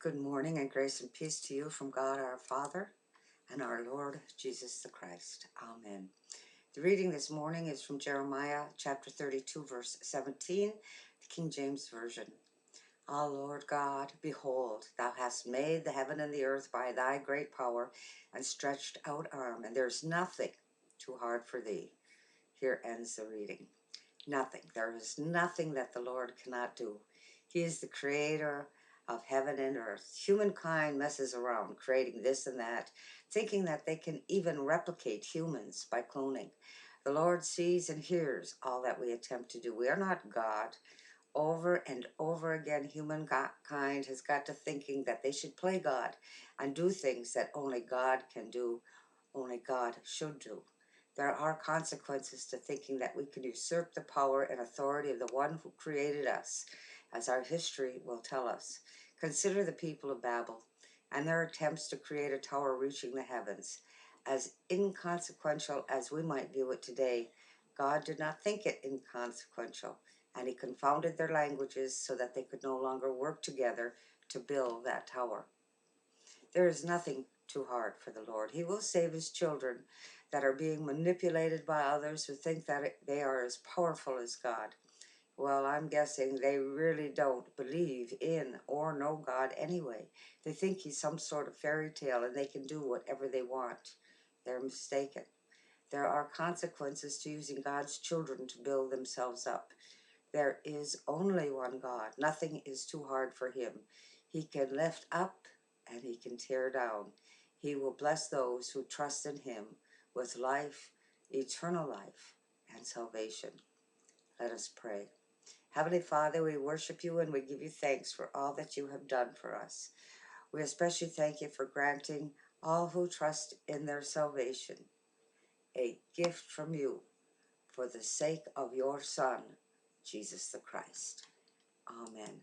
Good morning and grace and peace to you from God our Father and our Lord Jesus the Christ. Amen. The reading this morning is from Jeremiah chapter 32 verse 17, the King James Version. Ah, Lord God, behold, thou hast made the heaven and the earth by thy great power and stretched out arm, and there is nothing too hard for thee. Here ends the reading. Nothing. There is nothing that the Lord cannot do. He is the creator of heaven and earth. Humankind messes around creating this and that, thinking that they can even replicate humans by cloning. The Lord sees and hears all that we attempt to do. We are not God. Over and over again, humankind has got to thinking that they should play God and do things that only God can do, only God should do. There are consequences to thinking that we can usurp the power and authority of the one who created us, as our history will tell us. Consider the people of Babel and their attempts to create a tower reaching the heavens. As inconsequential as we might view it today, God did not think it inconsequential, and he confounded their languages so that they could no longer work together to build that tower. There is nothing too hard for the Lord. He will save his children that are being manipulated by others who think that they are as powerful as God. Well, I'm guessing they really don't believe in or know God anyway. They think he's some sort of fairy tale and they can do whatever they want. They're mistaken. There are consequences to using God's children to build themselves up. There is only one God. Nothing is too hard for him. He can lift up and he can tear down. He will bless those who trust in him with life, eternal life, and salvation. Let us pray. Heavenly Father, we worship you and we give you thanks for all that you have done for us. We especially thank you for granting all who trust in their salvation a gift from you for the sake of your Son, Jesus the Christ. Amen.